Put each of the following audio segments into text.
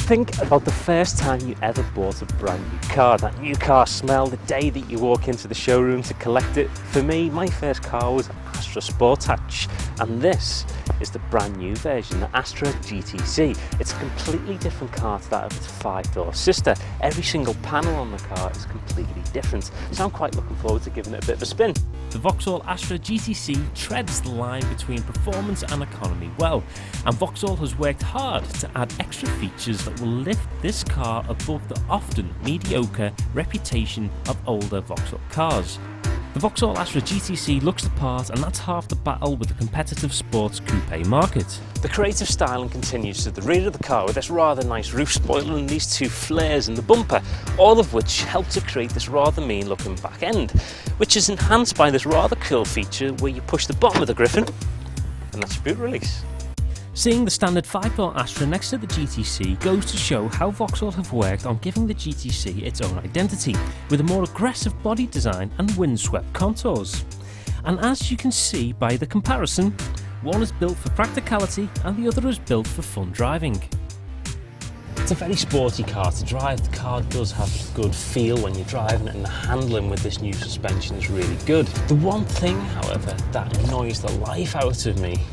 Think about the first time you ever bought a brand new car, that new car smell, the day that you walk into the showroom to collect it. For me, my first car was an Astra Sport Hatch, and this is the brand new version, the Astra GTC. It's a completely different car to that of its 5-door sister. Every single panel on the car is completely different, so I'm quite looking forward to giving it a bit of a spin. The Vauxhall Astra GTC treads the line between performance and economy well, and Vauxhall has worked hard to add extra features that will lift this car above the often mediocre reputation of older Vauxhall cars. The Vauxhall Astra GTC looks the part, and that's half the battle with the competitive sports coupe market. The creative styling continues to the rear of the car with this rather nice roof spoiler and these two flares in the bumper, all of which help to create this rather mean looking back end, which is enhanced by this rather cool feature where you push the bottom of the griffin and that's your boot release. Seeing the standard 5-door Astra next to the GTC goes to show how Vauxhall have worked on giving the GTC its own identity, with a more aggressive body design and windswept contours. And as you can see by the comparison, one is built for practicality and the other is built for fun driving. It's a very sporty car to drive. The car does have a good feel when you're driving it, and the handling with this new suspension is really good. The one thing, however, that annoys the life out of me,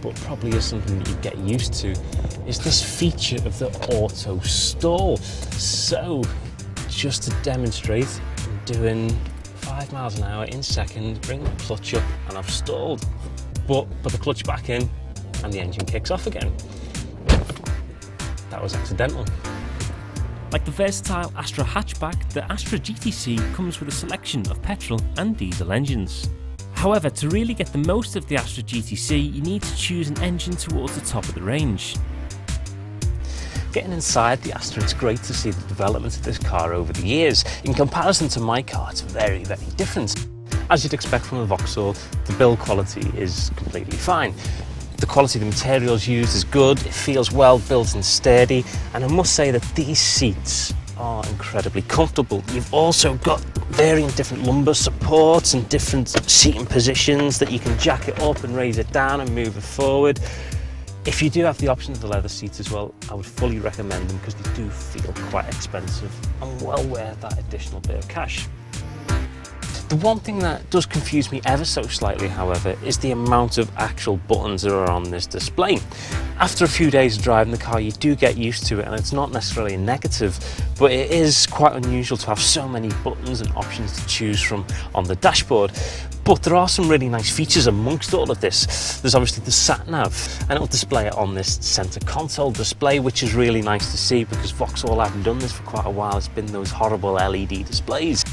but probably is something that you get used to, is this feature of the auto stall. So, just to demonstrate, I'm doing 5 miles an hour in second, bring the clutch up and I've stalled. But put the clutch back in and the engine kicks off again. That was accidental. Like the versatile Astra hatchback, the Astra GTC comes with a selection of petrol and diesel engines. However, to really get the most of the Astra GTC, you need to choose an engine towards the top of the range. Getting inside the Astra, it's great to see the development of this car over the years. In comparison to my car, it's very, very different. As you'd expect from a Vauxhall, the build quality is completely fine. The quality of the materials used is good, it feels well built and sturdy, and I must say that these seats are incredibly comfortable. You've also got varying different lumbar supports and different seating positions that you can jack it up and raise it down and move it forward. If you do have the option of the leather seats as well, I would fully recommend them because they do feel quite expensive and well worth that additional bit of cash. The one thing that does confuse me ever so slightly, however, is the amount of actual buttons that are on this display. After a few days of driving the car, you do get used to it, and it's not necessarily a negative, but it is quite unusual to have so many buttons and options to choose from on the dashboard. But there are some really nice features amongst all of this. There's obviously the sat-nav, and it'll display it on this centre console display, which is really nice to see because Vauxhall haven't done this for quite a while. It's been those horrible LED displays.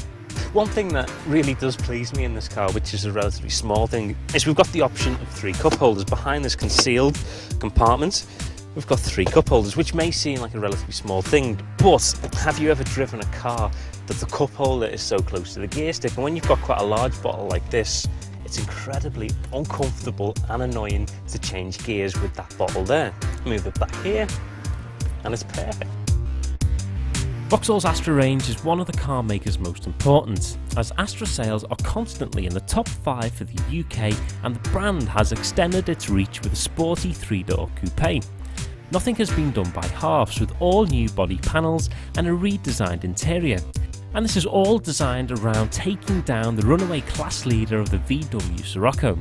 One thing that really does please me in this car, which is a relatively small thing, is we've got the option of 3 cup holders. Behind this concealed compartment, we've got 3 cup holders, which may seem like a relatively small thing, but have you ever driven a car that the cup holder is so close to the gear stick? And when you've got quite a large bottle like this, it's incredibly uncomfortable and annoying to change gears with that bottle there. Move it back here, and it's perfect. Vauxhall's Astra range is one of the car maker's most important, as Astra sales are constantly in the top 5 for the UK, and the brand has extended its reach with a sporty 3-door coupe. Nothing has been done by halves, with all new body panels and a redesigned interior. And this is all designed around taking down the runaway class leader of the VW Scirocco.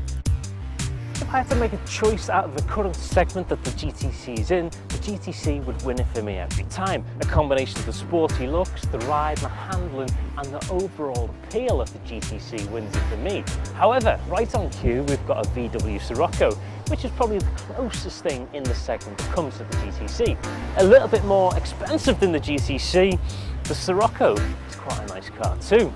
If I had to make a choice out of the current segment that the GTC is in, the GTC would win it for me every time. A combination of the sporty looks, the ride, the handling, and the overall appeal of the GTC wins it for me. However, right on cue, we've got a VW Scirocco, which is probably the closest thing in the segment that comes to the GTC. A little bit more expensive than the GTC, the Scirocco is quite a nice car too.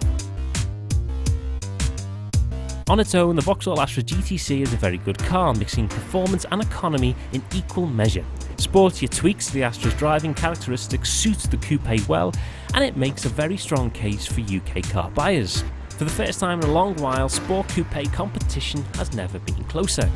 On its own, the Vauxhall Astra GTC is a very good car, mixing performance and economy in equal measure. Sportier tweaks to the Astra's driving characteristics suits the coupe well, and it makes a very strong case for UK car buyers. For the first time in a long while, sport coupe competition has never been closer.